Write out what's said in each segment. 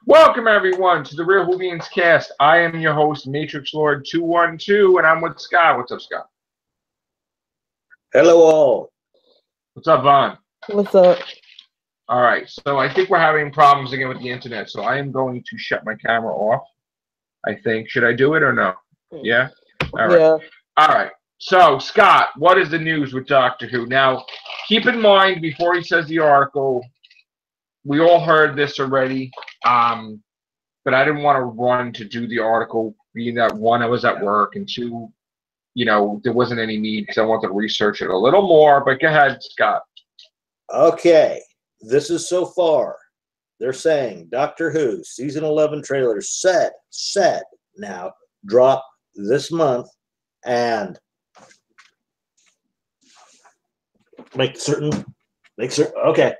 Welcome everyone to the Real Hoovians Cast. I am your host, Matrix Lord 212, and I'm with Scott. What's up, Scott? Hello all. What's up, Vaughn? What's up? All right, so I think we're having problems again with the internet, so I am going to shut my camera off. I think. Should I do it or no? Yeah? All right. Yeah. All right. So, Scott, what is the news with Doctor Who? Now, keep in mind, before he says the article, we all heard this already, but I didn't want to run to do the article, being that one, I was at work, and two, there wasn't any need because I wanted to research it a little more. But go ahead, Scott. Okay, this is so far. They're saying Doctor Who season 11 trailer set now drop this month, and make certain. Okay,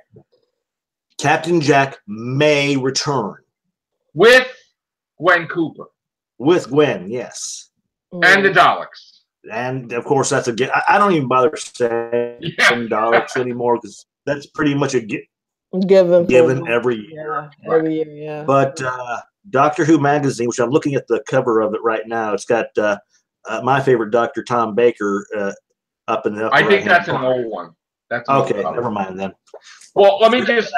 Captain Jack may return with Gwen Cooper. With Gwen, yes, and the Daleks. And of course, that's a. I don't even bother saying Daleks anymore because that's pretty much a given every year. Yeah, every year, yeah. But Doctor Who magazine, which I'm looking at the cover of it right now, it's got my favorite Dr. Tom Baker up in the. I think that's an old one. That's okay. Never mind then. Well, let me just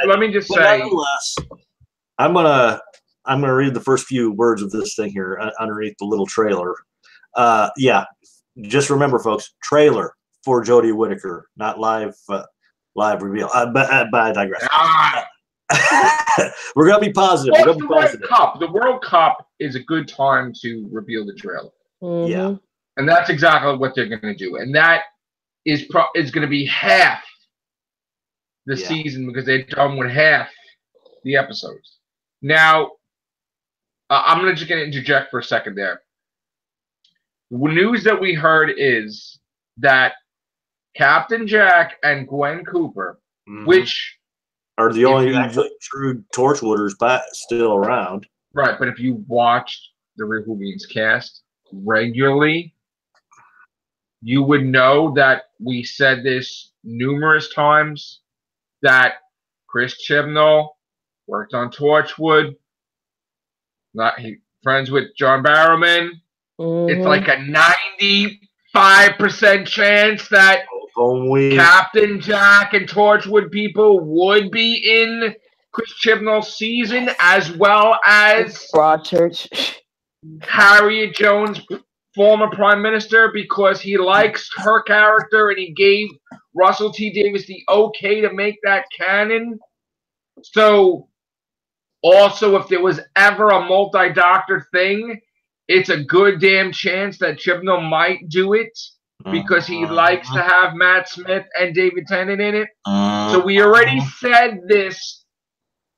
say. I'm gonna read the first few words of this thing here underneath the little trailer. Yeah, just remember, folks, trailer for Jodie Whittaker, not live reveal. But I digress. We're gonna be positive. Well, the World Cup is a good time to reveal the trailer. Mm-hmm. Yeah, and that's exactly what they're going to do, and that is going to be half the season because they're done with half the episodes. Now, I'm just going to interject for a second there. The news that we heard is that Captain Jack and Gwen Cooper, which are the only actually true Torchwooders still around. Right, but if you watched the Real Hoovians cast regularly, you would know that we said this numerous times, that Chris Chibnall worked on Torchwood, friends with John Barrowman. Mm-hmm. It's like a 95% chance that Captain Jack and Torchwood people would be in Chris Chibnall's season, as well as Broadchurch, Harriet Jones, former Prime Minister, because he likes her character and he gave Russell T Davies the okay to make that canon. So, also, if there was ever a multi-doctor thing, it's a good damn chance that Chibnall might do it because he likes to have Matt Smith and David Tennant in it. So we already said this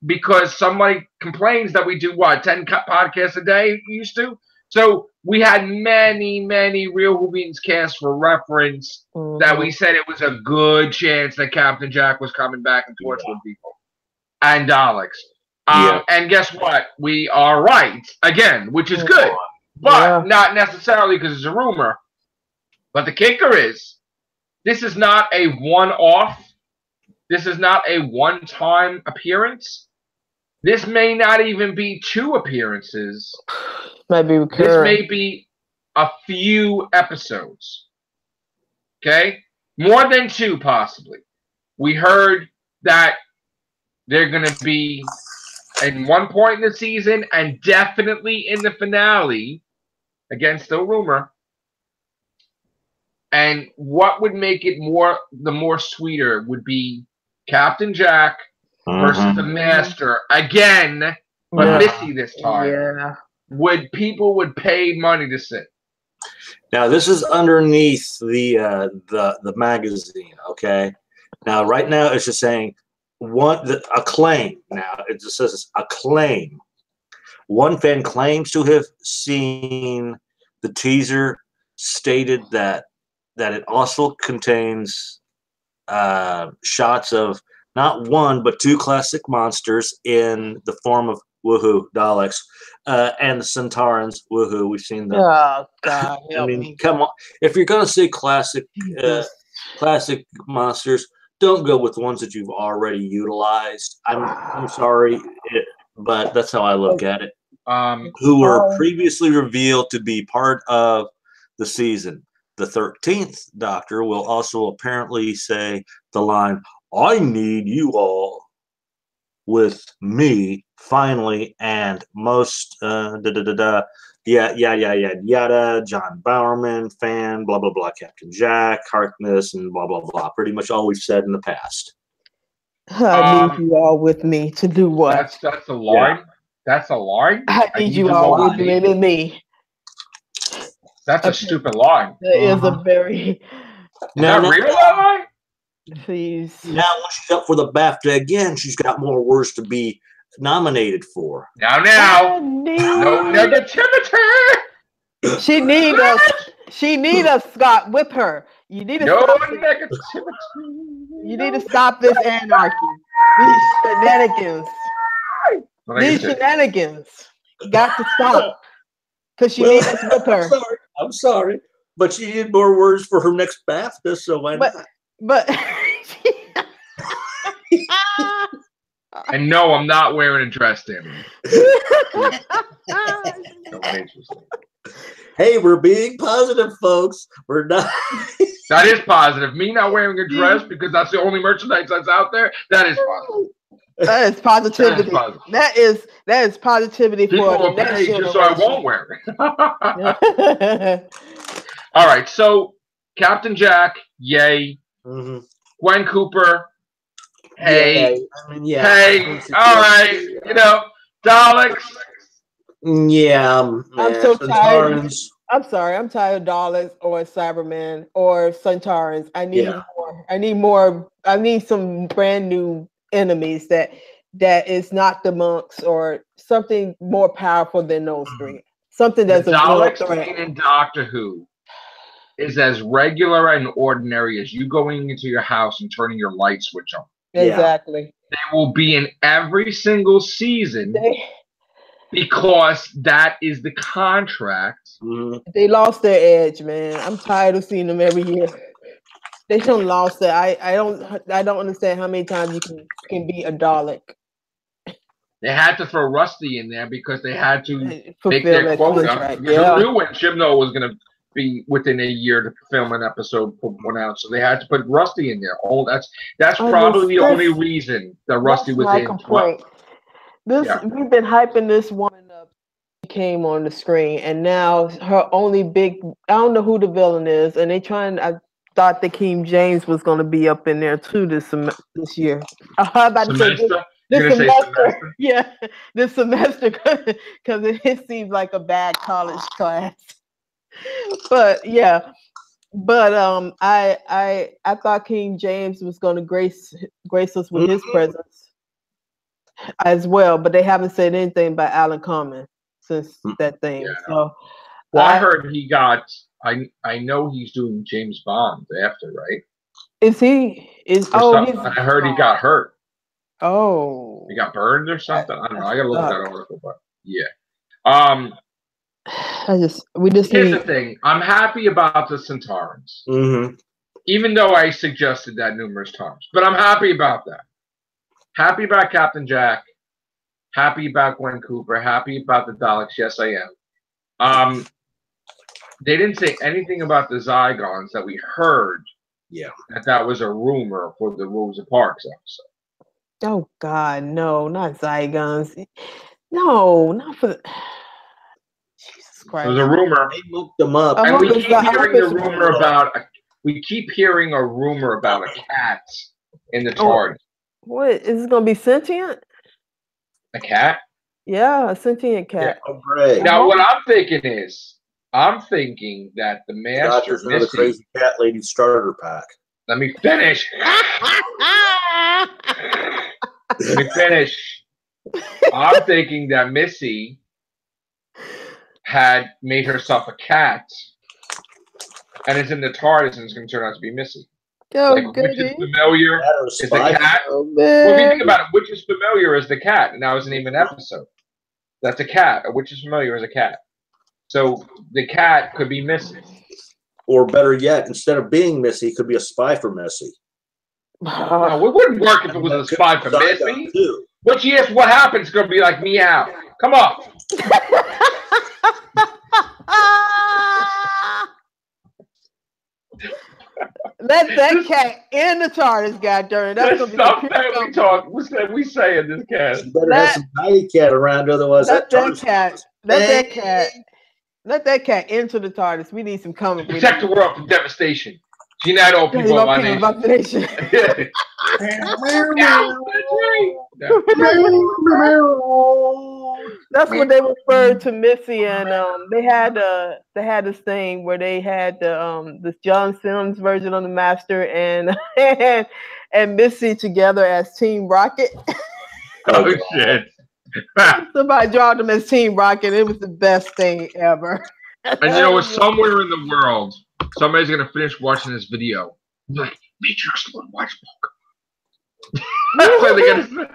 because somebody complains that we do, 10 podcasts a day used to? So we had many, many Real Hoovians casts for reference that we said it was a good chance that Captain Jack was coming back and Torchwood people and Daleks. And guess what? We are right again, which is good. But not necessarily because it's a rumor. But the kicker is, this is not a one-off. This is not a one-time appearance. This may not even be 2 appearances. Maybe this may be a few episodes. Okay? More than 2, possibly. We heard that they're going to be in one point in the season and definitely in the finale. Again, still rumor. And what would make it the more sweeter would be Captain Jack versus the Master again, but Missy this time. Yeah. People would pay money to sit. Now this is underneath the magazine, okay? Now right now it's just saying a claim. Now it just says a claim. One fan claims to have seen the teaser, stated that it also contains shots of not 1 but 2 classic monsters in the form of Woohoo Daleks and the Centaurans. Woohoo, we've seen them. Oh God! I mean, come on! If you're gonna see classic monsters, don't go with ones that you've already utilized. I'm sorry, but that's how I look at it. Um, Who were previously revealed to be part of the season. The 13th Doctor will also apparently say the line, "I need you all with me finally," and most yada, John Bowerman, fan, blah blah blah, Captain Jack, Harkness, and blah blah blah. Pretty much all we've said in the past. I need you all with me to do what? That's the line. Yeah. That's a line. I need you all with me. That's a stupid line. That is a very. Is that real line? Please. Now, when she's up for the BAFTA again, she's got more words to be nominated for. Now, no negativity. She need us. She need us, Scott, with her. You need to negativity. You need to stop this anarchy. These shenanigans. These shenanigans. You got to stop. Because she needs us with her. I'm sorry. But she needed more words for her next BAFTA, so why not? But and no, I'm not wearing a dress, Tammy. Hey, we're being positive, folks. We're not. That is positive. Me not wearing a dress because that's the only merchandise that's out there. That is positive. That is positivity. That is positivity. People will pay just so I won't wear it. All right, so Captain Jack, yay. Mm-hmm. Gwen Cooper, hey. Yeah. Hey, all right. You know, Daleks. Yeah. I'm so tired. I'm sorry. I'm tired of Daleks or Cybermen or Centaurans. I need more. I need more. I need some brand new enemies that is not the monks or something more powerful than those three. Something that's a Daleks in Doctor Who is as regular and ordinary as you going into your house and turning your light switch on. Exactly. They will be in every single season because that is the contract. They lost their edge, man. I'm tired of seeing them every year. They don't lost it. I don't understand how many times you can be a Dalek. They had to throw Rusty in there because they had to make their quota. Who knew when Chibnall was going to be within a year to film an episode, put one out? So they had to put Rusty in there. Oh, that's probably the only reason that Rusty was in. We've been hyping this woman up. She came on the screen, and now her only big. I don't know who the villain is, and they trying. I thought that King James was going to be up in there too this year. I'm about to say this semester. Yeah, this semester because it seems like a bad college class. But yeah, I thought King James was going to grace us with his presence as well, but they haven't said anything about Alan Cumming since that thing. Yeah, so, I heard he got. I know he's doing James Bond after, right? Is he? I heard he got hurt. Oh, he got burned or something. I don't know. I gotta look at that article, but yeah. Here's the thing. I'm happy about the Centaurans, even though I suggested that numerous times. But I'm happy about that. Happy about Captain Jack. Happy about Gwen Cooper. Happy about the Daleks. Yes, I am. They didn't say anything about the Zygons that we heard. Yeah, that was a rumor for the Rosa Parks episode. Oh God, no, not Zygons. No, not for. Jesus Christ! It was a rumor. They looked them up, and we keep hearing the rumor about. We keep hearing a rumor about a cat in the TARDIS. What is it going to be sentient? A cat? Yeah, a sentient cat. Yeah. Oh, great. Now, what I'm thinking is, that the Master the crazy cat lady starter pack. Let me finish. I'm thinking that Missy had made herself a cat, and it's in the TARDIS, and it's going to turn out to be Missy. Oh, which is familiar is the cat. Oh, well, if you think about it, which is familiar is the cat, and that was the name of an episode. That's a cat. Which is familiar as a cat. So the cat could be Missy. Or better yet, instead of being Missy, it could be a spy for Missy. No, it wouldn't work if it was a spy for Missy. When she asks what happens, it's gonna be like meow. Come on. Let that cat in the TARDIS, goddarn. That's There's gonna be stuff that we say in this cat. You better have some Nutty Cat around, otherwise let that cat into the TARDIS. We need some comic. Protect the world from devastation. See, not all people of our nation. That's what they referred to Missy, and they had this thing where they had this John Sims version of the Master and and Missy together as Team Rocket. Oh shit! Somebody dropped them as Team Rocket. It was the best thing ever. And you know, somewhere in the world, somebody's gonna finish watching this video. Like, Matrix One, watch book. That's what they're gonna say.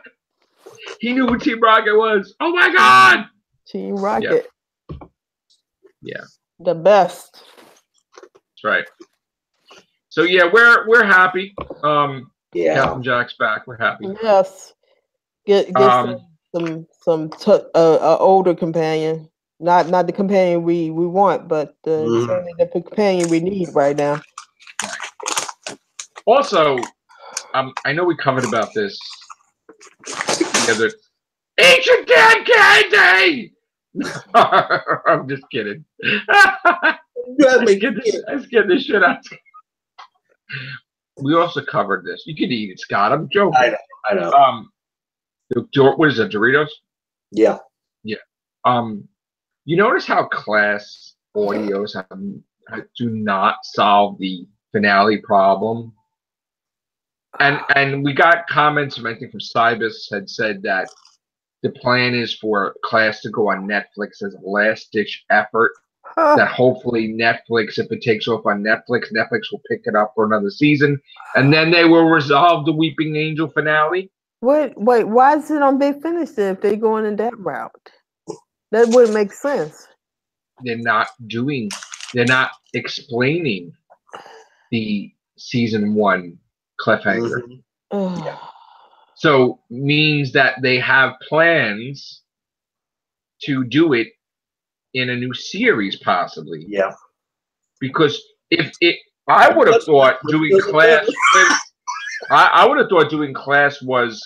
He knew what Team Rocket was. Oh my god! Team Rocket. Yeah. The best. That's right. So yeah, we're happy. Yeah. Captain Jack's back. We're happy. Yes. Get some older companion. Not the companion we want, but certainly the companion we need right now. Also, I know we covered about this the other Ancient Dan Candy! I'm just kidding. Let's get this shit out. We also covered this. You can eat it, Scott. I'm joking. I know. What is it, Doritos? Yeah. Yeah. You notice how Class Audios do not solve the finale problem? And we got comments from, I think, from Cybus had said that the plan is for Class to go on Netflix as a last-ditch effort. That hopefully Netflix, if it takes off on Netflix, Netflix will pick it up for another season, and then they will resolve the Weeping Angel finale. Wait, why is it on Big Finish then if they're going in that route? That wouldn't make sense. They're not explaining the season 1 cliffhanger. Yeah. So means that they have plans to do it in a new series, possibly. Yeah. Because I would have thought doing Class. I would have thought doing Class was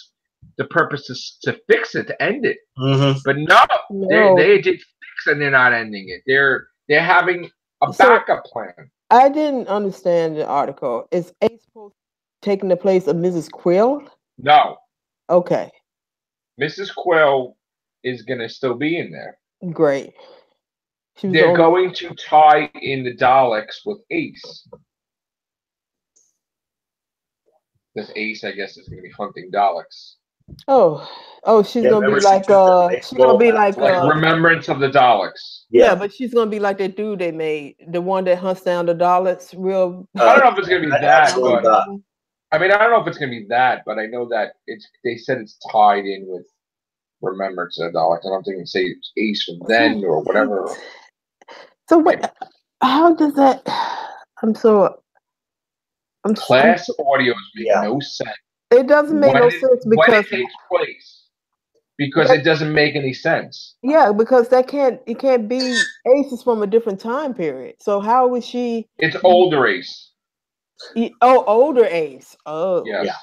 the purpose to fix it, to end it. But no. They did fix and they're not ending it. They're having a backup plan. I didn't understand the article. Is Ace supposed taking the place of Mrs. Quill? No. Okay. Mrs. Quill is going to still be in there. Great. They're going to tie in the Daleks with Ace. Because Ace, I guess, is going to be hunting Daleks. Oh, she's gonna be like Remembrance of the Daleks. Yeah, but she's gonna be like that dude they made, the one that hunts down the Daleks. I don't know if it's gonna be that, but I don't know if it's gonna be that, but I know that they said it's tied in with Remembrance of the Daleks. I don't think they say it's Ace from then or whatever. So wait, how does that? Class Audios make no sense. It doesn't make no sense because when it takes place. Because it doesn't make any sense. Yeah, because it can't be Ace is from a different time period. So how was she? It's older Ace. Older Ace. Oh, yes. Yeah.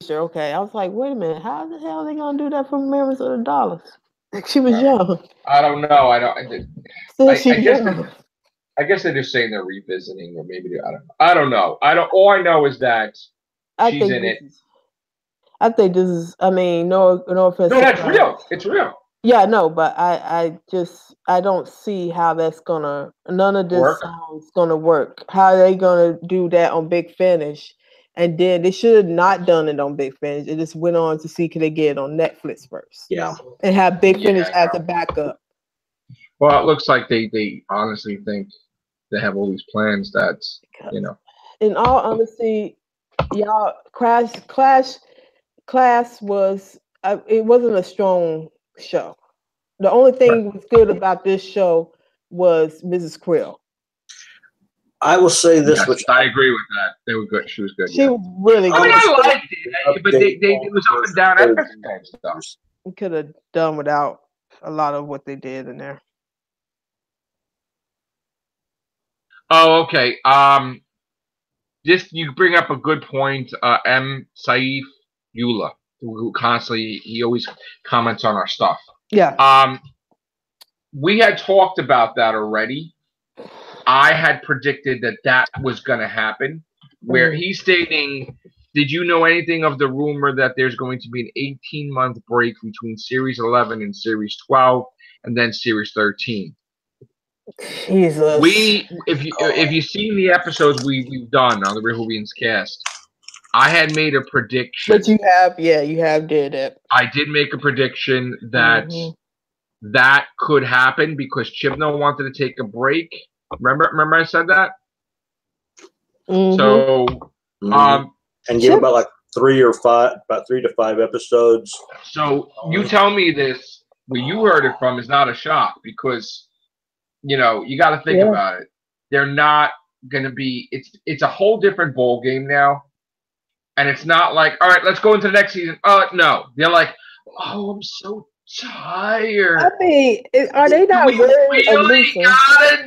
Sure. Okay. I was like, wait a minute. How the hell are they gonna do that for Remembrance of the Daleks? Like she was young. I don't know. I guess they're just saying they're revisiting, or maybe I don't know. All I know is that she's in it. I think this is. I mean, no offense. No, that's real. It's real. Yeah, no, but I don't see how that's gonna. None of this sounds gonna work. How are they gonna do that on Big Finish? And then they should have not done it on Big Finish. It just went on to see could they get it on Netflix first. Yeah. And have Big Finish as a backup. Well, it looks like they honestly think they have all these plans that's, In all honesty, y'all, Class was, it wasn't a strong show. The only thing was good about this show was Mrs. Quill. I will say this, Yes, which I agree with that. They were good. She was good. She was really I mean, good. I liked it, but it was up and down episode stuff. We could have done without a lot of what they did in there. Oh, okay. Just you bring up a good point. M. Saif Eula, who constantly he always comments on our stuff. Yeah. We had talked about that already. I had predicted that was going to happen. Where he's stating, did you know anything of the rumor that there's going to be an 18-month break between Series 11 and Series 12, and then Series 13? Jesus. If you've seen the episodes we've done on the Rehobians cast, I had made a prediction. But you have did it. I did make a prediction that that could happen because Chibnall wanted to take a break. Remember I said that? So and give about like 3 to 5 episodes. So you tell me this, where you heard it from is not a shock because you got to think about it. They're not going to be. It's a whole different ball game now, and it's not like, all right, let's go into the next season. Oh no, they're like, oh, I'm so tired. I mean, are they not we really gotta do it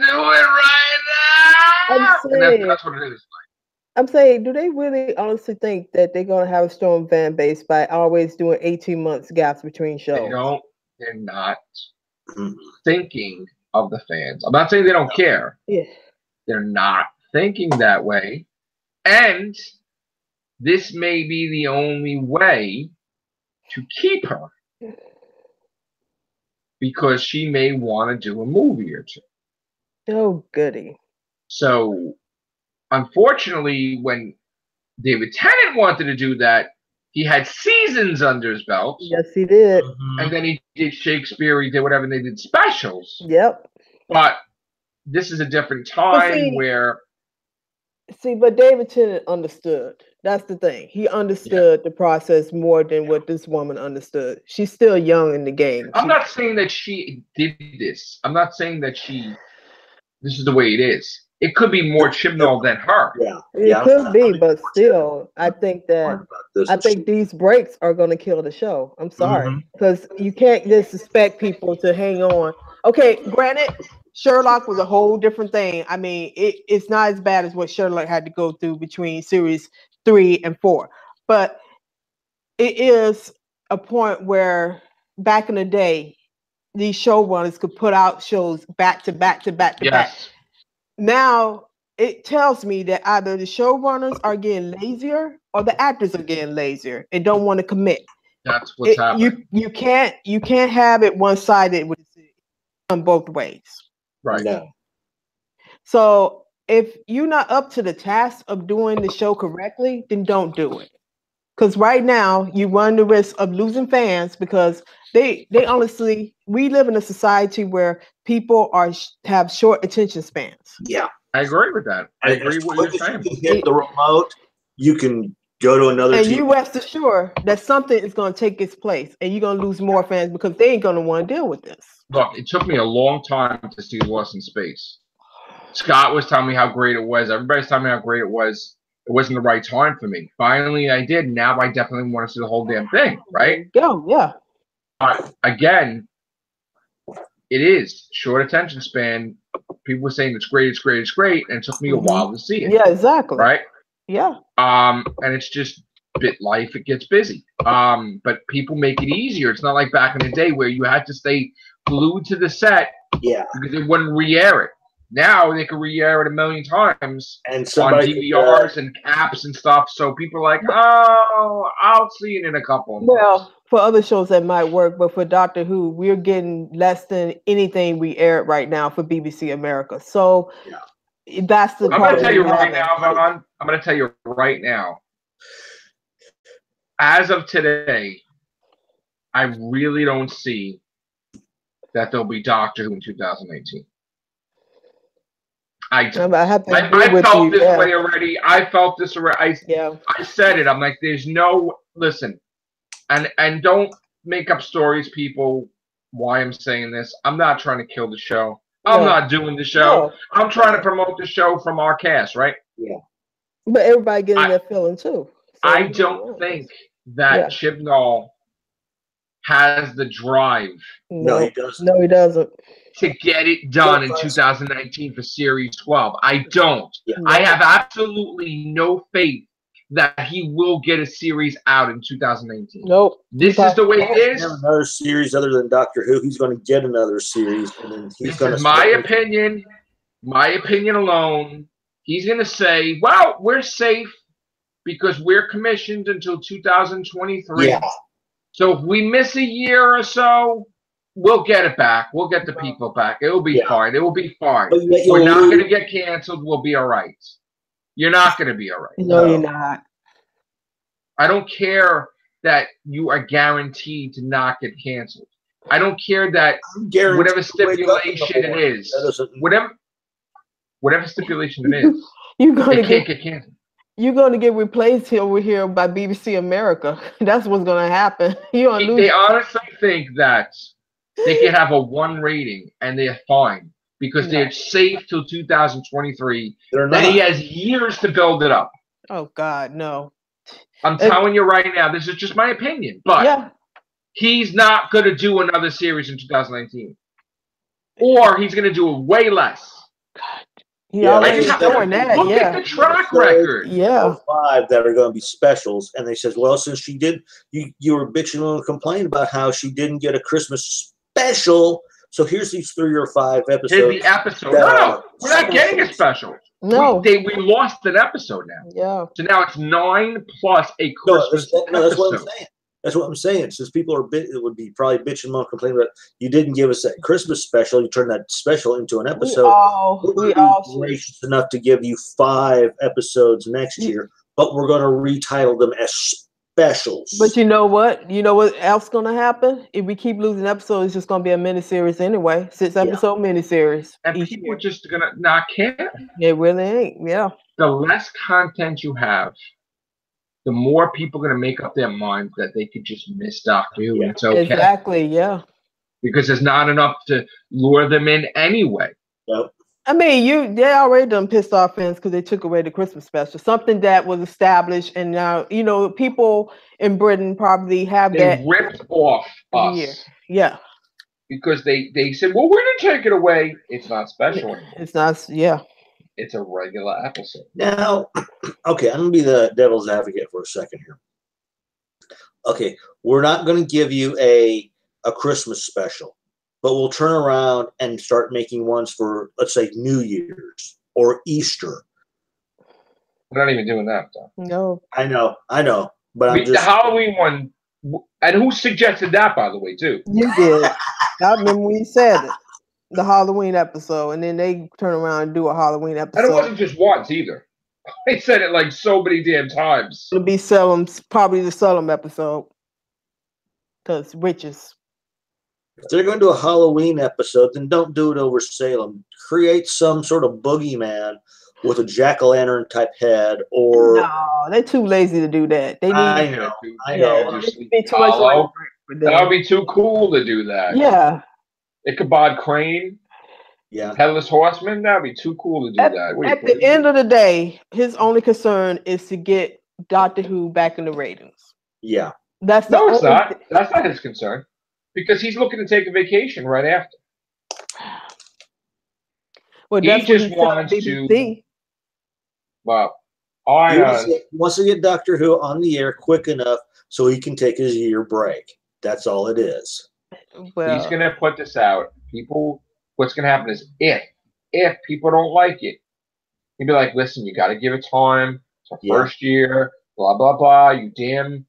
right now? That's what it is. I'm saying, do they really honestly think that they're gonna have a strong fan base by always doing 18 months gaps between shows? They're not thinking of the fans. I'm not saying they don't care. Yeah. They're not thinking that way. And this may be the only way to keep her. Because she may want to do a movie or two. Oh, goody. So, unfortunately, when David Tennant wanted to do that, he had seasons under his belt. Yes, he did. And then he did Shakespeare, he did whatever, and they did specials. Yep. But this is a different time where... but David Tennant understood. That's the thing. He understood the process more than what this woman understood. She's still young in the game. I'm not saying that she did this. I'm not saying that this is the way it is. It could be more Chibnall than her. Yeah. It could be, but still, I think these breaks are going to kill the show. I'm sorry. Because you can't just expect people to hang on. Okay, granted, Sherlock was a whole different thing. I mean, it's not as bad as what Sherlock had to go through between series 3 and 4. But it is a point where back in the day, these showrunners could put out shows back to back to back to back. Now, it tells me that either the showrunners are getting lazier or the actors are getting lazier and don't want to commit. That's what's happening. You can't have it one-sided with on both ways. Right. No. So if you're not up to the task of doing the show correctly, then don't do it. Because right now you run the risk of losing fans because they honestly, we live in a society where people have short attention spans. Yeah, I agree with that. I agree with what you're saying. You can hit the remote, you can go to another and team. you rest assured that something is going to take its place, and you're going to lose more fans because they ain't going to want to deal with this. Look, it took me a long time to see Lost in Space. Scott was telling me how great it was. Everybody's telling me how great it was. It wasn't the right time for me. Finally, I did. Now I definitely want to see the whole damn thing, right? Go, yeah. Again, it is short attention span. People were saying it's great, it's great, it's great, and it took me a while to see it. Yeah, exactly. Right? Yeah. And it's just life. It gets busy. But people make it easier. It's not like back in the day where you had to stay glued to the set. Yeah. Because they wouldn't re-air it. Now they can re-air it a million times and on DVRs and apps and stuff. So people are like, oh, I'll see it in a couple. Well, for other shows that might work, but for Doctor Who, we're getting less than anything we air right now for BBC America. So that's the. I'm going to tell you right now, Vaughn. I'm going to tell you right now. As of today, I really don't see that there'll be Doctor Who in 2018. I felt this way already. I felt this already. I said it. I'm like, there's no listen, and don't make up stories, people. Why I'm saying this? I'm not trying to kill the show. I'm not doing the show. No. I'm trying to promote the show from our cast, right? Yeah. But everybody getting that feeling too. So I don't think that Chibnall has the drive. No, he doesn't. No, he doesn't. To get it done in 2019 for Series 12. I don't. Yeah. I have absolutely no faith that he will get a series out in 2019. Nope. This is the way it is. Another series other than Doctor Who, he's going to get another series, and then he's going to. This is my opinion. My opinion alone. He's going to say, "Well, we're safe because we're commissioned until 2023. Yeah. So if we miss a year or so, we'll get it back. We'll get the people back. It will be fine. It will be fine. We're not going to get canceled. We'll be all right. You're not going to be all right. No, you're not. I don't care that you are guaranteed to not get canceled. I don't care that whatever stipulation it is, whatever stipulation it is, it can't get canceled. You're going to get replaced over here by BBC America. That's what's going to happen. They honestly think that they can have a 1 rating and they're fine because they're safe till 2023. They're not. And he has years to build it up. Oh, God, no. I'm telling you right now, this is just my opinion, but he's not going to do another series in 2019. Or he's going to do it way less. Look at the track record. Yeah. 5 that are going to be specials. And they says, well, since she did, you were bitching and complaining about how she didn't get a Christmas special. So here's these 3 or 5 episodes. Here's the episode. No, we're not getting a special. No. We lost an episode now. Yeah. So now it's 9 plus a Christmas episode. That's what I'm saying. That's what I'm saying. Since people would be probably bitching and complaining about you didn't give us that Christmas special, you turned that special into an episode. We all gracious enough to give you 5 episodes next year, but we're going to retitle them as specials. But you know what? You know what else is going to happen? If we keep losing episodes, it's just going to be a miniseries anyway. 6-episode miniseries. And people are just going to not care. It really ain't. Yeah. The less content you have, the more people are going to make up their minds that they could just miss Doctor Who. And it's okay. Exactly, yeah. Because there's not enough to lure them in anyway. Yep. I mean, they already done pissed off fans because they took away the Christmas special. Something that was established, and now, people in Britain probably have they ripped off us. Yeah. Because they said, well, we're going to take it away. It's not special anymore. It's not, yeah. It's a regular episode. Now, okay, I'm going to be the devil's advocate for a second here. Okay, we're not going to give you a Christmas special, but we'll turn around and start making ones for, let's say, New Year's or Easter. We're not even doing that, though. No. I know, but the Halloween one, and who suggested that, by the way, too? You did. I remember when you said it. The Halloween episode, and then they turn around and do a Halloween episode. And it wasn't just once either. They said it like so many damn times. It'll be probably the Salem episode. Because witches. If they're going to do a Halloween episode, then don't do it over Salem. Create some sort of boogeyman with a jack-o'-lantern type head, or... No, they're too lazy to do that. They need... I know. That would be too cool to do that. Yeah. Ichabod Crane, Headless Horseman, that would be too cool to do that. At the end of the day, his only concern is to get Doctor Who back in the ratings. Yeah. That's no, it's not. That's not his concern. Because he's looking to take a vacation right after. Well, he just wants to... Well, he wants to get Doctor Who on the air quick enough so he can take his year break. That's all it is. Well, he's going to put this out. What's going to happen is if people don't like it, he'll be like, listen, you got to give it time. It's our first year, blah, blah, blah. You damn,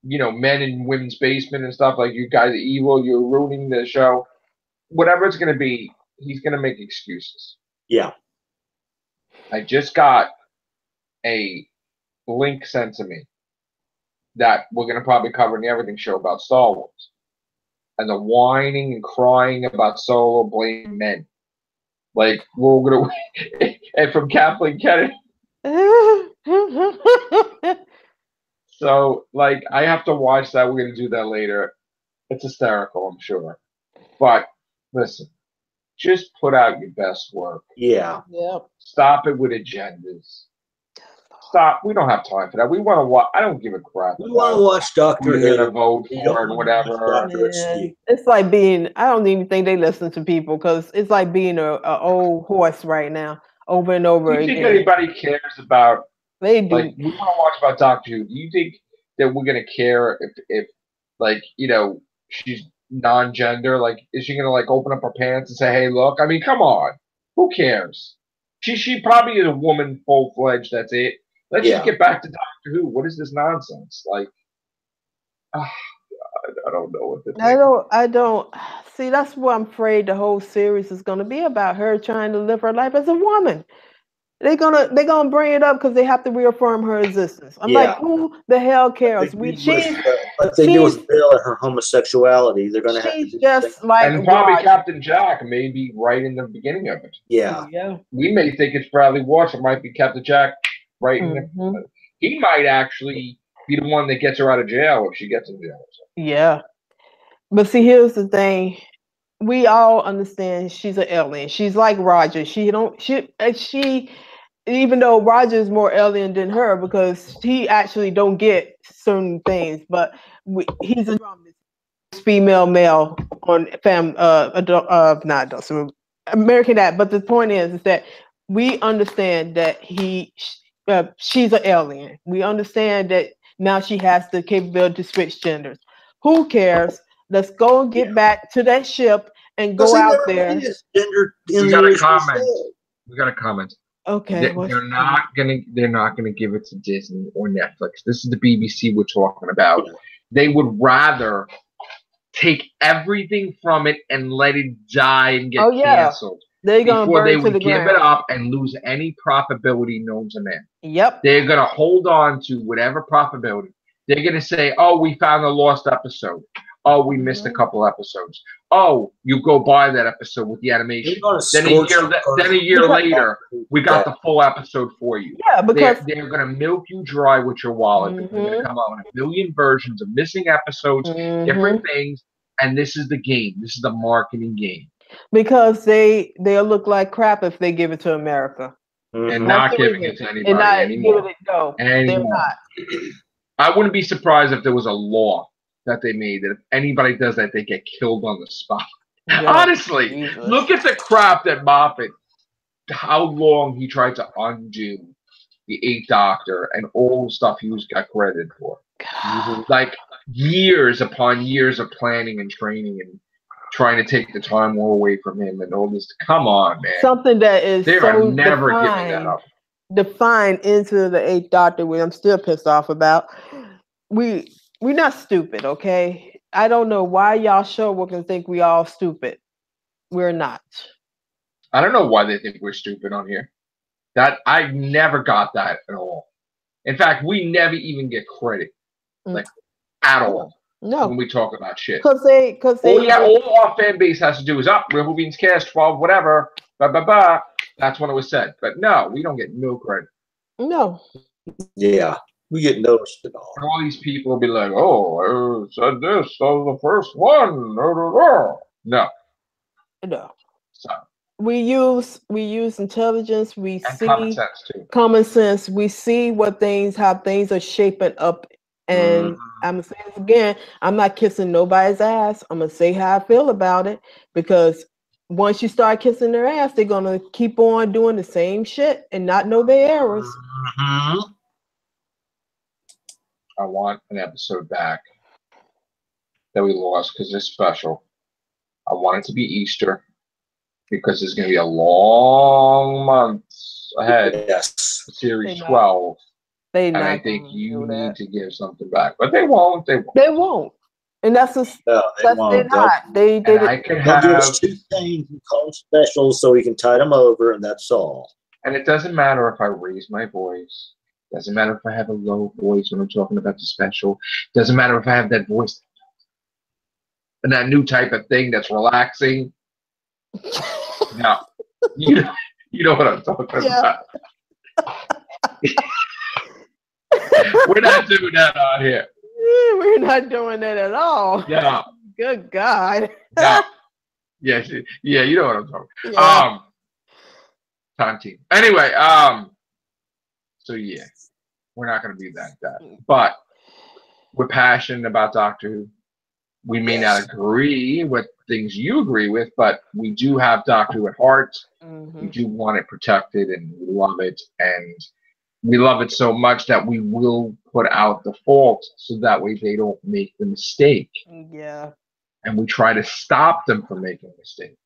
men in women's basement and stuff. Like, you guys are evil. You're ruining the show. Whatever it's going to be, he's going to make excuses. Yeah. I just got a link sent to me that we're going to probably cover in the Everything Show about Star Wars. And the whining and crying about Solo blame men. Like, we're going to... and from Kathleen Kennedy. So, like, I have to watch that. We're going to do that later. It's hysterical, I'm sure. But, listen. just put out your best work. Yeah. Yep. Stop it with agendas. Stop. We don't have time for that. We want to watch. I don't give a crap. We want to watch Doctor Who you're gonna Who. vote We for don't and wanna watch whatever. Dr. Yeah. SG. It's like being, I don't even think they listen to people because it's like being a old horse right now, over and over Do you think again. anybody cares about, They do. like, we want to watch about Doctor Who? Do you think that we're gonna care if like, you know, she's non-gender? Like, is she gonna like open up her pants and say, "Hey, look"? I mean, come on. Who cares? She probably is a woman full-fledged. That's it. Let's just get back to Doctor Who. What is this nonsense? Like, I don't know what to think. I don't see. That's what I'm afraid the whole series is going to be about, her trying to live her life as a woman. They're gonna bring it up because they have to reaffirm her existence. I'm like, who the hell cares? Like they do with Bill and her homosexuality. They're gonna have to do just like, and probably Captain Jack, maybe right in the beginning of it. Yeah. We may think it's Bradley Walsh. It might be Captain Jack right in the. He might actually be the one that gets her out of jail if she gets in jail. Yeah, but see, here's the thing. We all understand she's an alien. She's like Roger. She even though Roger is more alien than her because he actually don't get certain things, but he's a female male on not adult, so American Dad. But the point is that we understand that she's an alien. We understand that now she has the capability to switch genders. Who cares? Let's go and get back to that ship and go out there. We got a comment. We got a comment. Okay. They're not gonna give it to Disney or Netflix. This is the BBC we're talking about. They would rather take everything from it and let it die and get canceled before they would give it up and lose any profitability known to man. Yep. They're gonna hold on to whatever profitability. They're gonna say, "Oh, we found a lost episode. Oh, we missed a couple episodes. Oh, you go buy that episode with the animation. Then a year later, we got the full episode for you." Yeah, because they're going to milk you dry with your wallet. They're going to come out with a million versions of missing episodes, different things, and this is the game. This is the marketing game. Because they'll look like crap if they give it to America. And not giving it to anybody anymore. They're not. I wouldn't be surprised if there was a law that they made that if anybody does that, they get killed on the spot. Yeah, honestly, look at the crap that Moffat, how long he tried to undo the 8th Doctor and all the stuff he got credited for. Like years upon years of planning and training and trying to take the time away from him and all this. Come on, man. Something that is they are never giving that up. Defined into the 8th Doctor, which I'm still pissed off about. We're not stupid, okay? I don't know why y'all show workers think we all stupid. We're not. I don't know why they think we're stupid on here. That I never got that at all. In fact, we never even get credit, like at all. No. When we talk about shit. Because all our fan base has to do is River Beans Cast 12, whatever, blah blah blah. That's when it was said. But no, we don't get no credit. No. Yeah. We get noticed at all. All these people will be like, "Oh, I said this. I was the first one." No. No. So we use intelligence. We see common sense too. Common sense. We see how things are shaping up. And I'm gonna say this again. I'm not kissing nobody's ass. I'm gonna say how I feel about it because once you start kissing their ass, they're gonna keep on doing the same shit and not know their errors. I want an episode back that we lost because it's special. I want it to be Easter because there's going to be a long month ahead. Yes. Series 12. And I think you need to give something back. But they won't. They won't. And that's they're not. They give us 2 things and call them specials so we can tie them over, and that's all. And it doesn't matter if I raise my voice. Doesn't matter if I have a low voice when I'm talking about the special. Doesn't matter if I have that voice and that new type of thing that's relaxing. No, you know what I'm talking about. We're not doing that out here. We're not doing that at all. Yeah. Good God. Yeah. Yes, yeah, you know what I'm talking. Yeah. Time team. Anyway, so yeah, we're not gonna be that, but we're passionate about Doctor Who. We may not agree with things you agree with, but we do have Doctor Who at heart. We do want it protected, and we love it, and we love it so much that we will put out the fault so that way they don't make the mistake. Yeah. And we try to stop them from making a mistake.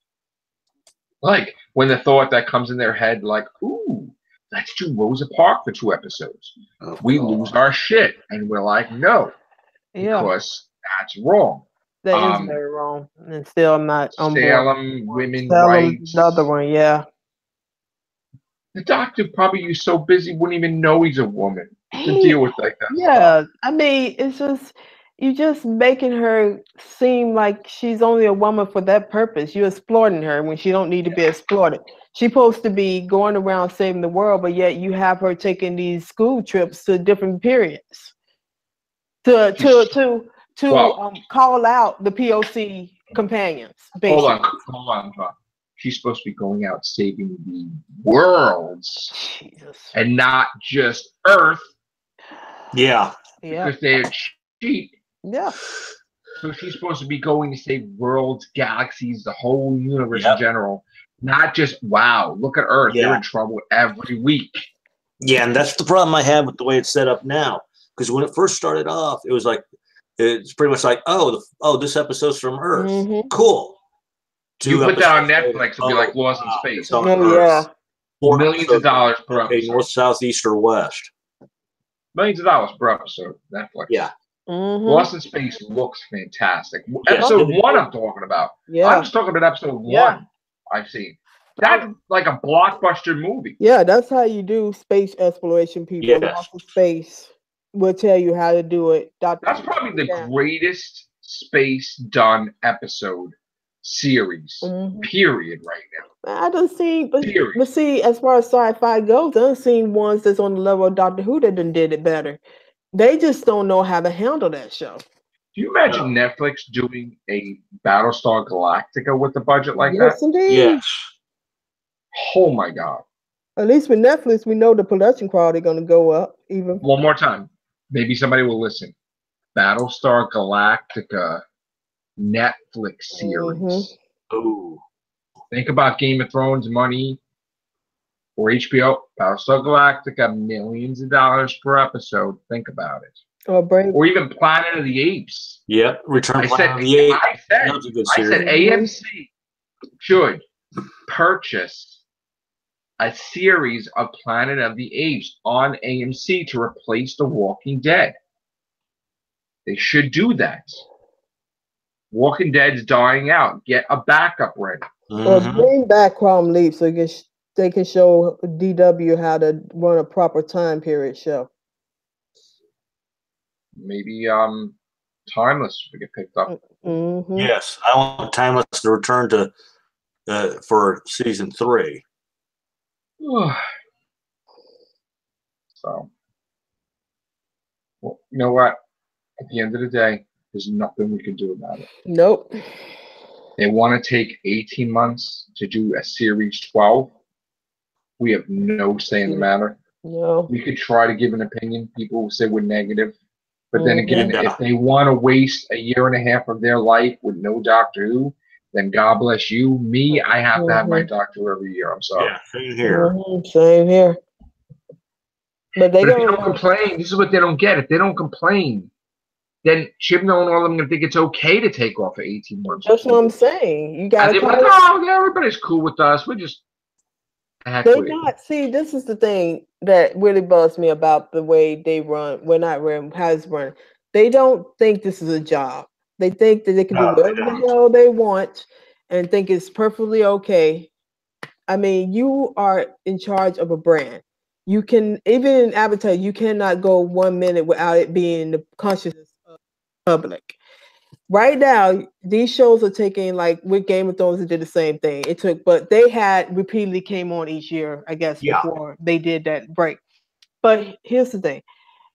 Like when the thought that comes in their head, like, ooh, let's do Rosa Parks for 2 episodes. We lose our shit. And we're like, no, because that's wrong. That is very wrong. And still I'm not on Salem, board. women Salem, rights. the other one, yeah. The doctor probably is so busy wouldn't even know he's a woman to deal with like that. Yeah, I mean, it's just you just making her seem like she's only a woman for that purpose. You're exploiting her when she don't need to be exploited. She's supposed to be going around saving the world, but yet you have her taking these school trips to different periods to call out the POC companions. Basically. Hold on. She's supposed to be going out saving the worlds and not just Earth. Yeah. Because they're cheap. Yeah. So she's supposed to be going to save worlds, galaxies, the whole universe in general. Not just, wow, look at Earth. They're in trouble every week. Yeah, and that's the problem I have with the way it's set up now. Because when it first started off, it was like, it's pretty much like, this episode's from Earth. Cool. You put that on Netflix and be like Lost in Space. Yeah. Millions of dollars per episode. North, south, east, or west. Millions of dollars per episode. Netflix. Yeah. Lost in Space looks fantastic. Episode 1 I'm talking about. Yeah. I'm just talking about episode 1 I've seen. That's like a blockbuster movie. Yeah, that's how you do space exploration, people. Yes. Lost in Space will tell you how to do it. That's probably the greatest space done episode series, period, right now. I don't see, but see, as far as sci-fi goes, I don't see ones that's on the level of Doctor Who that did it better. They just don't know how to handle that show. Do you imagine Netflix doing a Battlestar Galactica with a budget like that? Yes, indeed. Yes. Oh my God. At least with Netflix, we know the production quality going to go up even. One more time. Maybe somebody will listen. Battlestar Galactica Netflix series. Oh. Think about Game of Thrones money or HBO. Battlestar Galactica, millions of dollars per episode. Think about it. Or even Planet of the Apes. Yep. Return of Planet of the Apes. I said AMC should purchase a series of Planet of the Apes on AMC to replace The Walking Dead. They should do that. Walking Dead's dying out. Get a backup ready. Or bring back Quantum Leap so they can show DW how to run a proper time period show. Maybe Timeless should get picked up. Yes, I want Timeless to return to for season 3. So, well, you know what? At the end of the day, there's nothing we can do about it. Nope. They want to take 18 months to do a series 12. We have no say in the matter. No. We could try to give an opinion. People will say we're negative. But then again, if they want to waste a year and a half of their life with no Doctor Who, then God bless you. Me, I have to have my Doctor Who every year. I'm sorry. Yeah, same here. Same here. But if they don't complain, this is what they don't get. If they don't complain, then Chibnall and all of them are going to think it's okay to take off for 18 months. That's what I'm saying. You got to. Oh, yeah, everybody's cool with us. We're just. They not. See, this is the thing that really bugs me about the way they run. Well, not run. How it's run. They don't think this is a job. They think that they can do whatever the hell they want, and think it's perfectly okay. I mean, you are in charge of a brand. You can, even in advertising, you cannot go 1 minute without it being in the consciousness of the public. Right now, these shows are taking, like with Game of Thrones, it did the same thing. It took, but they had repeatedly came on each year, I guess, before they did that break. But here's the thing.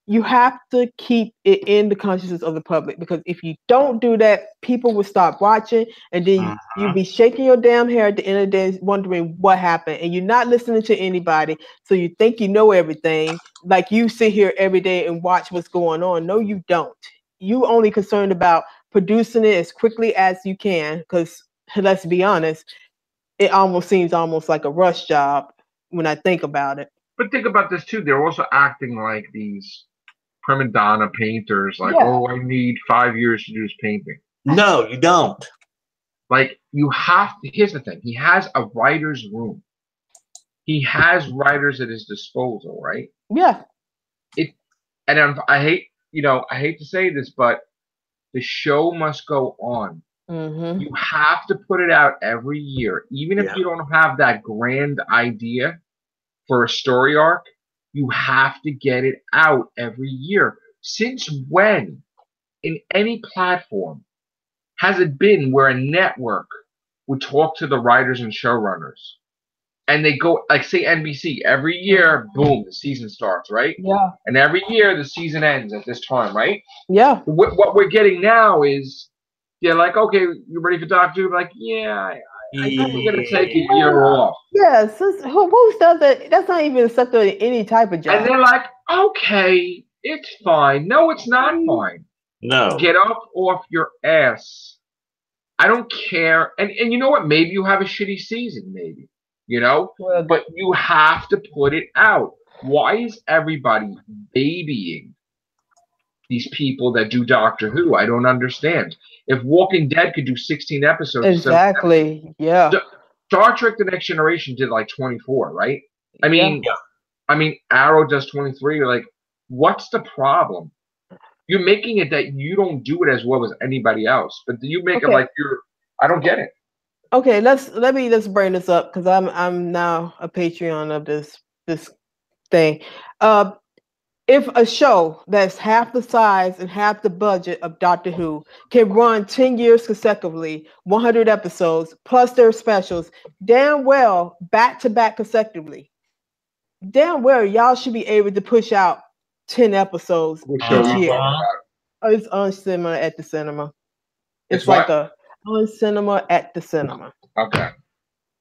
you have to keep it in the consciousness of the public, because if you don't do that, people will stop watching, and then you'll be shaking your damn hair at the end of the day wondering what happened, and you're not listening to anybody, so you think you know everything, like you sit here every day and watch what's going on. No, you don't. You only concerned about producing it as quickly as you can, because let's be honest, it almost seems almost like a rush job when I think about it. But think about this too. They're also acting like these prima donna painters. Like, oh, I need 5 years to do this painting. No, you don't. Like, you have to. Here's the thing. He has a writer's room. He has writers at his disposal, right? Yeah. I hate, I hate to say this, but the show must go on. Mm-hmm. You have to put it out every year, even if you don't have that grand idea for a story arc. You have to get it out every year. Since when, in any platform, has it been where a network would talk to the writers and showrunners, and they go, like, say NBC, every year, boom, the season starts, right? Yeah. And every year the season ends at this time, right? Yeah. What we're getting now is, they're like, okay, you ready for Doctor Who? Like, yeah, I think we're gonna take a year off. Yeah, who does that? That's not even accepted in any type of job. And they're like, okay, it's fine. No, it's not fine. No. Get up off your ass. I don't care. And you know what? Maybe you have a shitty season, maybe. But you have to put it out. Why is everybody babying these people that do Doctor Who? I don't understand. If Walking Dead could do 16 episodes, exactly, yeah. Star Trek: The Next Generation did like 24, right? I mean, Arrow does 23. Like, what's the problem? You're making it that you don't do it as well as anybody else, but you make it like you're. I don't get it. Okay, let's bring this up, because I'm now a Patreon of this thing. If a show that's half the size and half the budget of Doctor Who can run 10 years consecutively, 100 episodes, plus their specials, damn well, back-to-back consecutively, damn well, y'all should be able to push out 10 episodes each year. It's on Cinema at the Cinema. It's like on Cinema at the Cinema. Okay.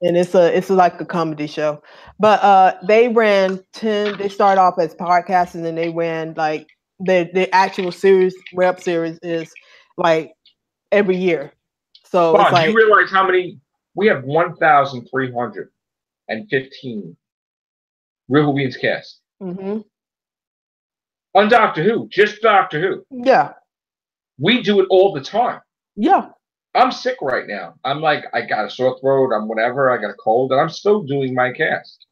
And it's like a comedy show, but they ran 10. They start off as podcasts, and then they ran like the actual series, web series is like every year. So it's like, do you realize how many we have? 1,315 Real Who Beans cast on Doctor Who, just Doctor Who. Yeah, we do it all the time. Yeah. I'm sick right now. I'm like, I got a sore throat. I'm whatever. I got a cold, and I'm still doing my cast.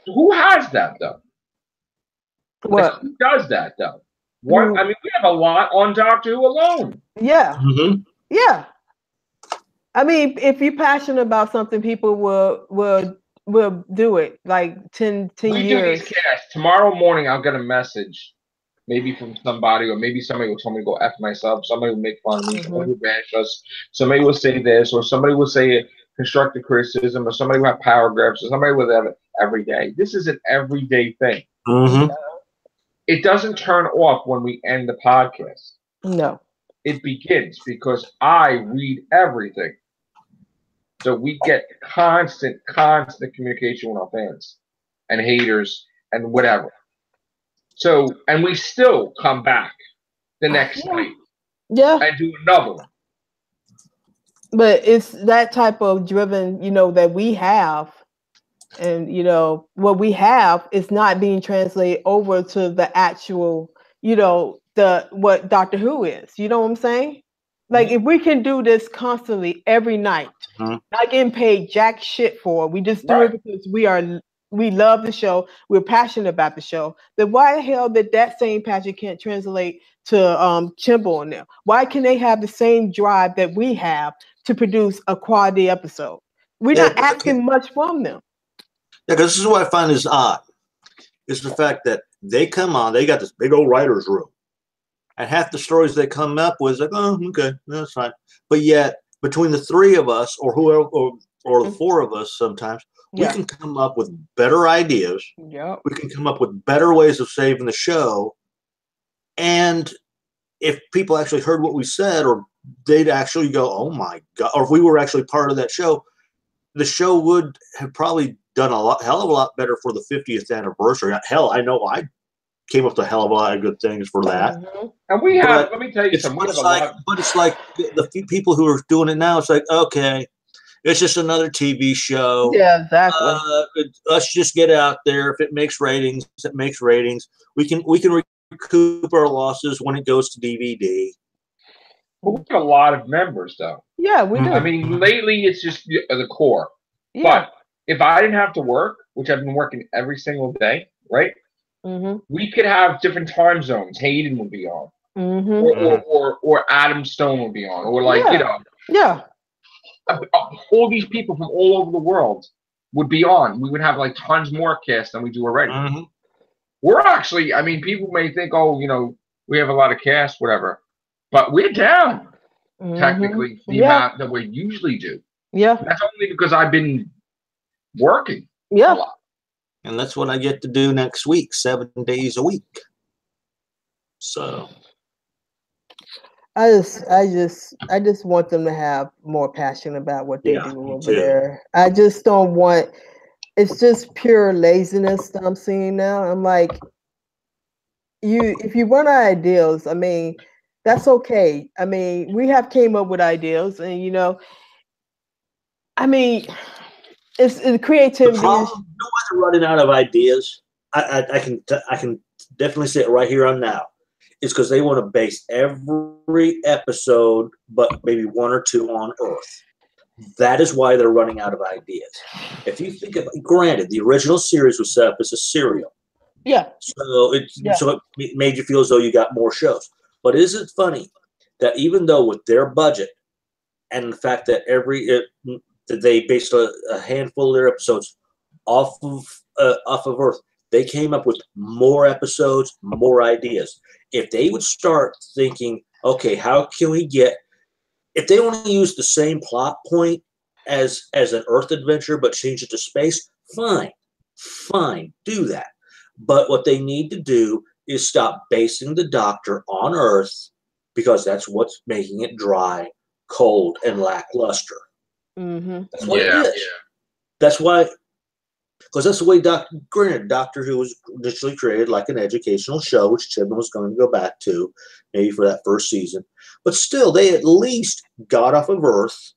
Who has that though? What? Like, who does that though? I mean, we have a lot on Doctor Who alone. Yeah. Yeah. I mean, if you're passionate about something, people will do it. Like 10 years. We do these casts. Tomorrow morning, I'll get a message. Maybe from somebody, or maybe somebody will tell me to go F myself. Somebody will make fun of me. Somebody will bash us. Somebody will say this, or somebody will say constructive criticism, or somebody will have paragraphs, or somebody will have it every day. This is an everyday thing. It doesn't turn off when we end the podcast. No. It begins because I read everything. So we get constant communication with our fans and haters and whatever. So, and we still come back the next night. Yeah. And do another one. But it's that type of driven, that we have. And, what we have is not being translated over to the actual, what Doctor Who is. You know what I'm saying? Like, if we can do this constantly every night, not getting paid jack shit for it, we just do it because we love the show, we're passionate about the show, then why the hell that same passion can't translate to Kimball and them? Why can they have the same drive that we have to produce a quality episode? We're not asking much from them. Yeah, because this is what I find is odd. It's the fact that they come on, they got this big old writer's room. And half the stories they come up with is like, oh, okay, that's fine. But yet, between the three of us, or whoever, or the four of us sometimes, we can come up with better ideas. Yep. We can come up with better ways of saving the show. And if people actually heard what we said, or they'd actually go, oh my God, or if we were actually part of that show, the show would have probably done hell of a lot better for the 50th anniversary. Hell, I know I came up with a hell of a lot of good things for that. Mm-hmm. And we have, let me tell you something. But it's like the few people who are doing it now, it's like, okay, it's just another TV show. Yeah, exactly. Let's just get out there. If it makes ratings, it makes ratings. We can recoup our losses when it goes to DVD. But we have a lot of members, though. Yeah, we do. I mean, lately it's just the core. Yeah. But if I didn't have to work, which I've been working every single day, right? Mm-hmm. We could have different time zones. Hayden would be on, Mm-hmm. or Adam Stone would be on, or like all these people from all over the world would be on. We would have like tons more cast than we do already. Mm-hmm. We're actually, I mean, people may think, oh, we have a lot of cast, whatever, but we're down technically the amount that we usually do. Yeah, that's only because I've been working. Yeah, a lot. And that's what I get to do next week, 7 days a week. So I just want them to have more passion about what they do over there. I just don't want. It's just pure laziness that I'm seeing now. I'm like, if you run out of ideas, I mean, that's okay. I mean, we have came up with ideas, and I mean, it's creativity. The problem, they're running out of ideas. I can definitely say it right here on now. It's because they want to base every episode, but maybe one or two, on Earth. That is why they're running out of ideas. If you think of, granted, the original series was set up as a serial. Yeah. So it made you feel as though you got more shows. But isn't it funny that even though with their budget and the fact that that they based a handful of their episodes off of Earth, they came up with more episodes, more ideas. If they would start thinking, okay, how can we get, if they want to use the same plot point as an Earth adventure but change it to space, fine, do that. But what they need to do is stop basing the Doctor on Earth, because that's what's making it dry, cold, and lackluster. Mm-hmm. That's what it is. Yeah. That's why, because that's the way Doctor Who was initially created, like an educational show, which Chibnall was going to go back to, maybe for that first season. But still, they at least got off of Earth.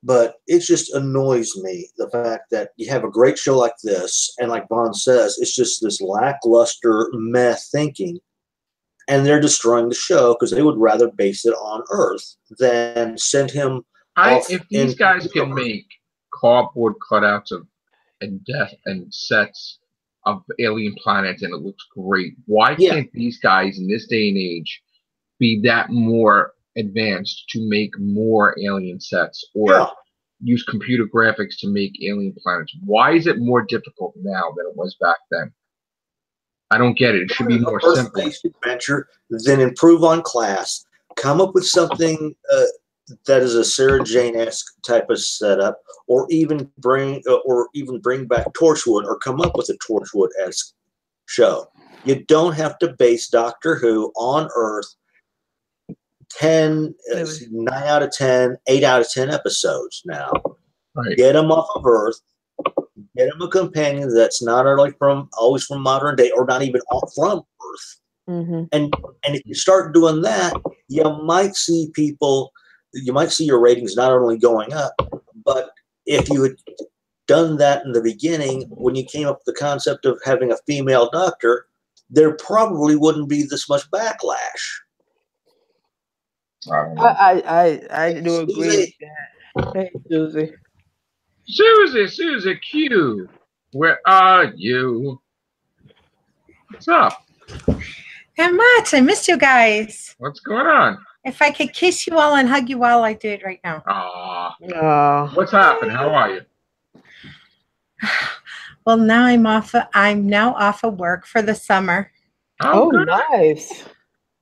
But it just annoys me, the fact that you have a great show like this, and like Vaughn says, it's just this lackluster meh thinking, and they're destroying the show because they would rather base it on Earth than send him off. If these guys can make cardboard cutouts of and sets of alien planets and it looks great, why can't these guys in this day and age be that more advanced to make more alien sets or use computer graphics to make alien planets? Why is it more difficult now than it was back then? I don't get it. It should be more simple. Earth-based adventure, then improve on class. Come up with something that is a Sarah Jane-esque type of setup, or even bring back Torchwood, or come up with a Torchwood-esque show. You don't have to base Doctor Who on Earth. 9 out of 10, 8 out of 10 episodes now. Right. Get them off of Earth. Get them a companion that's not always from modern day, or not even from Earth. Mm-hmm. And if you start doing that, you might see your ratings not only going up, but if you had done that in the beginning, when you came up with the concept of having a female doctor, there probably wouldn't be this much backlash. I do agree with that. Hey, Susie. Susie Q, where are you? What's up? Not much. I missed you guys. What's going on? If I could kiss you all and hug you all, I'd do it right now. What's happened? How are you? Well, now I'm now off of work for the summer. Oh, nice.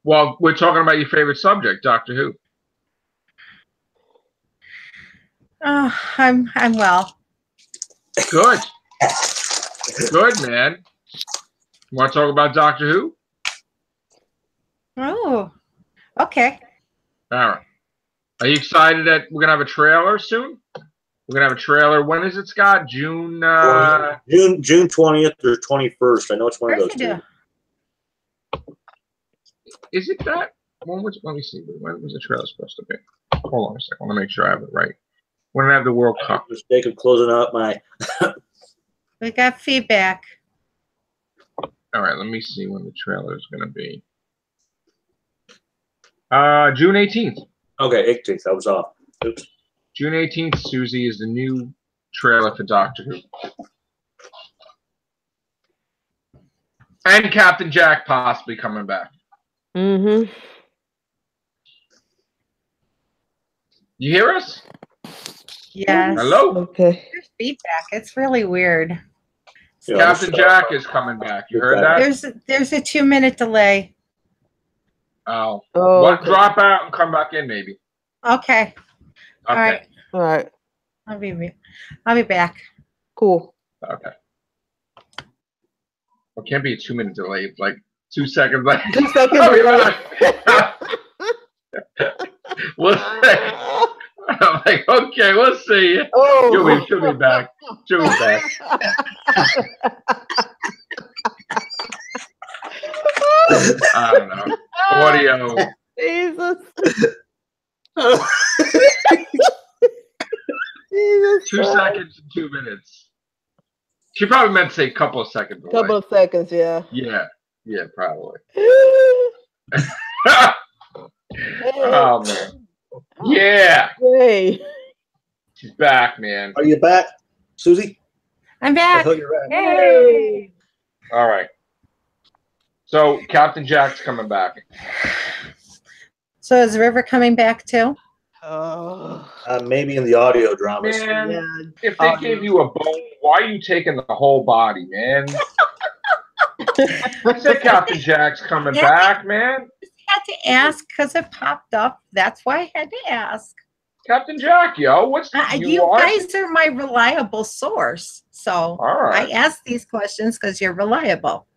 Well, we're talking about your favorite subject, Doctor Who. I'm well. Good. Good, man. Want to talk about Doctor Who? Oh, okay. All right. Are you excited that we're gonna have a trailer soon? We're gonna have a trailer. When is it, Scott? June. June 20th or 21st. I know it's one of those two. Is it that? Let me see. When was the trailer supposed to be? Hold on a second. I want to make sure I have it right. When I have the World Cup. Mistake of closing out my. We got feedback. All right. Let me see when the trailer is gonna be. June 18th. Okay, 18th. I was off. Oops. June 18th, Susie, is the new trailer for Doctor Who. And Captain Jack possibly coming back. Mm-hmm. You hear us? Yes. Hello? Okay. There's feedback. It's really weird. Yeah, Captain Jack is coming back. You heard that? There's a 2-minute delay. Oh. Oh, What? okay. Drop out and come back in, maybe. Okay. All Okay. right. All right. I'll be back. Cool. Okay. It can't be a 2-minute delay. It's like 2 seconds. Like 2 seconds. I'll be back. We'll say. I'm like, okay, we'll see you. Oh. She'll be back. She'll be back. I don't know. Audio. Jesus. Jesus 2 Christ. seconds and 2 minutes. She probably meant to say a couple of seconds. Away. Couple of seconds, yeah. Yeah, probably. Hey. Oh man. Yeah. Hey. She's back, man. Are you back, Susie? I'm I back. thought you were back. Hey. All right. So Captain Jack's coming back. So is River coming back too? Oh. Maybe in the audio dramas. Man, Yeah. if they gave you a bone, why are you taking the whole body, man? I said Captain Jack's coming back, man. I had to ask because it popped up. That's why I had to ask. Captain Jack, yo, what's You guys are my reliable source. So All right. I ask these questions because you're reliable.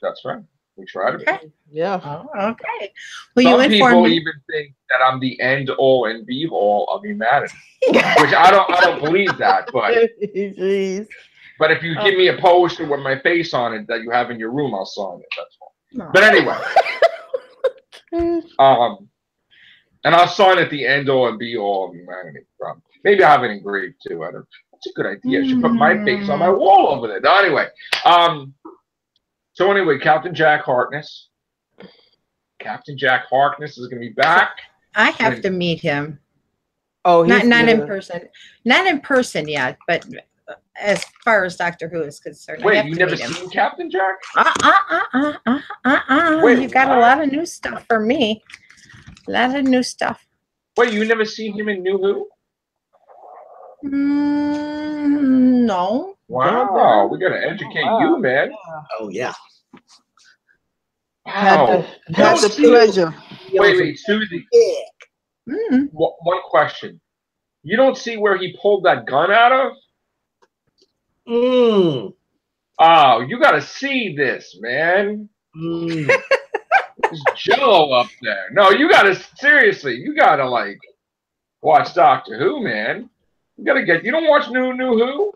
That's right. We try to be. Okay. Yeah. Oh, okay. Well, Some you people informed me. even think that I'm the end all and be all of humanity, which I don't believe that. But Jeez. but if you give me a poster with my face on it that you have in your room, I'll sign it. That's all. No. But anyway, and I'll sign it the end all and be all of humanity. Maybe I have it engraved too. I don't. It's a good idea. I should put my face on my wall over there. No, anyway, so anyway, Captain Jack Harkness. Captain Jack Harkness is going to be back. I have to meet him. Oh, Not good. in person. Not in person yet, but as far as Doctor Who is concerned, I Wait, have you to never meet him. seen Captain Jack? Wait, you got what? a lot of new stuff for me. A lot of new stuff. Wait, you never seen him in New Who? No. Wow, we got to educate you, man. Oh, yeah. Wow. Had the pleasure. Wait, Susie. Mm. One question. You don't see where he pulled that gun out of? Mm. Oh, you got to see this, man. Mm. There's Jello up there. No, you got to, seriously, you got to, like, watch Doctor Who, man. You got to you don't watch New Who?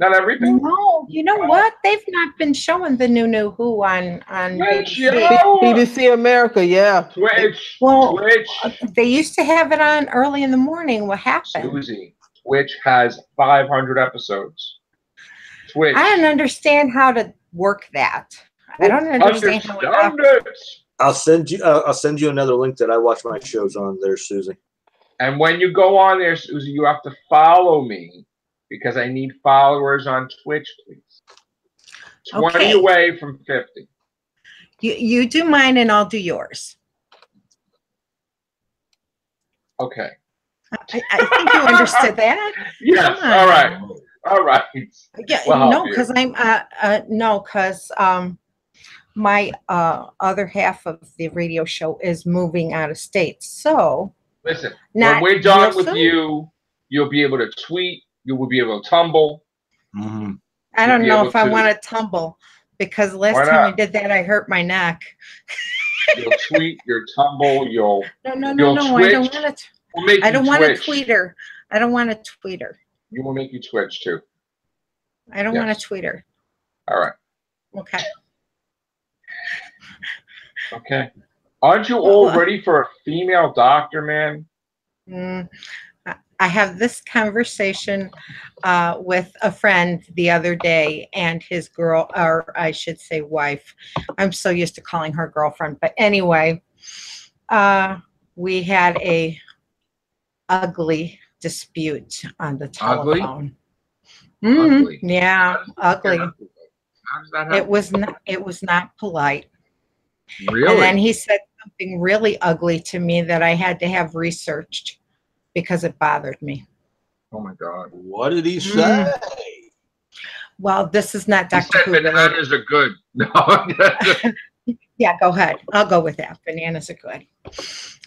Not everything? No, you know what? They've not been showing the new Who on Twitch, BBC. yo. BBC America, yeah. Twitch. Well, Twitch. They used to have it on early in the morning. What happened? Susie, Twitch has 500 episodes. Twitch. I don't understand how to work that. I don't understand how it happens. I'll send you another link that I watch my shows on there, Susie. And when you go on there, Susie, you have to follow me because I need followers on Twitch, please. 20 Okay. away from 50. You do mine and I'll do yours. Okay. I think you understood that. Yes. Come on. All right. All right. Yeah. Well, No, because my other half of the radio show is moving out of state. So Listen, Not when we're done real with soon. you, you'll be able to tweet. You will be able to tumble. Mm-hmm. I don't be know able if I to- want to tumble because Why last time I not? did that, I hurt my neck. You'll tweet, you'll tumble, you'll No. You'll I don't twitch. want to. we'll make I you don't want to twitch. tweet her. I don't want to tweet her. You will make you twitch too. I don't want Yes. to tweet her. All right. Okay. Okay. Aren't you all ready for a female doctor, man? I have this conversation with a friend the other day and his girl, or I should say wife. I'm so used to calling her girlfriend. But anyway, we had a ugly dispute on the Ugly? telephone. Ugly? Yeah, ugly. How does that happen? It was not polite. Really? And then he said something really ugly to me that I had to have researched because it bothered me. Oh my God. What did he say? Well, this is not He Dr. said Who related. bananas are good. No. Yeah, go ahead. I'll go with that. Bananas are good.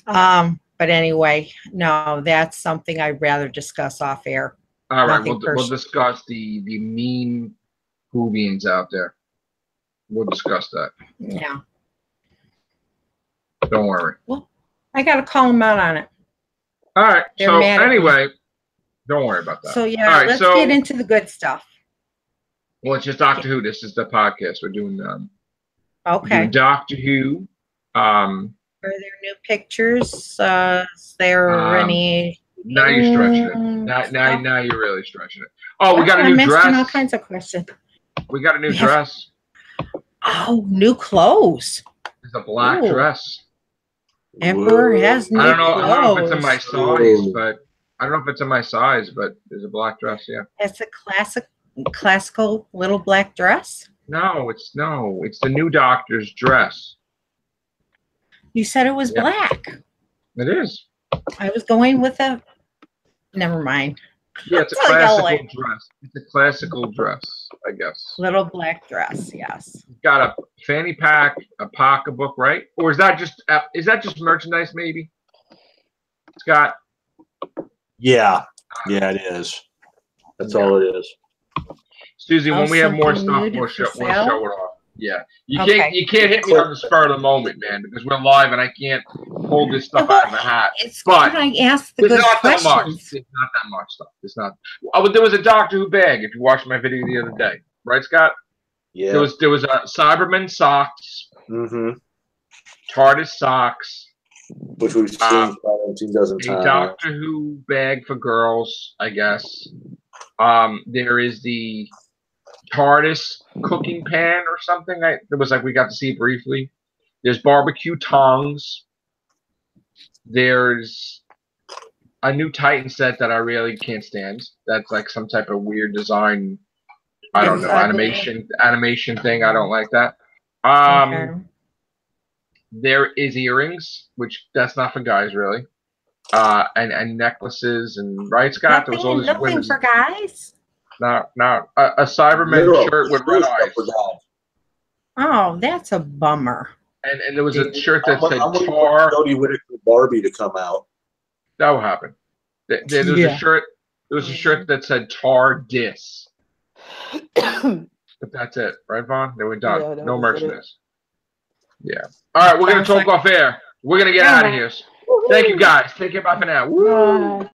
But anyway, no, that's something I'd rather discuss off air. All right, Nothing we'll personal. discuss the mean Whovians out there. We'll discuss that. Yeah. Don't worry. Well, I got to call them out on it. All right. They're So mad at me. anyway, don't worry about that. So yeah, All right, let's so- get into the good stuff. Well, it's just Doctor Who. This is the podcast. We're doing Okay. Doctor Who. Are there new pictures? Is there any? Now you're stretching it. Now you're really stretching it. Oh, we got a I'm new asking all dress. kinds of questions. We got a new Yes. dress. Oh, new clothes. It's a black Ooh. dress. Emperor has new I don't know if it's in my clothes. size, but I don't know if it's in my size, but there's a black dress. Yeah. It's a classical little black dress. No, it's the new Doctor's dress. You said it was Yeah. black. It is. I was going with a. Never mind. Yeah, it's a It's like classical LA. dress. It's a classical dress, I guess. Little black dress. Yes. Got a fanny pack, a pocketbook, right? Or is that just merchandise? Maybe. It's got. Yeah, it is. That's all it is. Susie, when we have more something stuff, new we'll for show sale? it off. Yeah, you Okay. can't hit me on the spur of the moment, man, because we're live and I can't pull this stuff out of the hat. It's But can I ask the It's good not that much. questions? It's not that much stuff. It's not. Oh, but there was a Doctor Who bag. If you watched my video the other day, right, Scott? Yeah. There was a Cyberman socks, Mm-hmm. TARDIS socks, Which we've seen probably 2 dozen a times. Doctor Who bag for girls, I guess. There is the TARDIS cooking pan or something. It was like we got to see it briefly. There's barbecue tongs. There's a new Titan set that I really can't stand. That's like some type of weird design. I don't It's know, ugly. animation thing. I don't like that. Okay. There is earrings, which that's not for guys really. And necklaces and right, Scott. There was all this Nothing women. for guys. Not a Cyberman Literal. shirt with red eyes, For God. Oh, that's a bummer. and there was a shirt that I'm said waiting for Tar. Jodie Whittaker Barbie to come out. That will happen. There was Yeah. a shirt. There was a shirt that said Tar Dis. But that's it, right, Vaughn? They were done. Yeah, that No was merchandise. Yeah. All right, we're gonna Sounds talk off air. We're gonna get out of here. Thank you guys. Take care. Bye for now. Woo. Bye.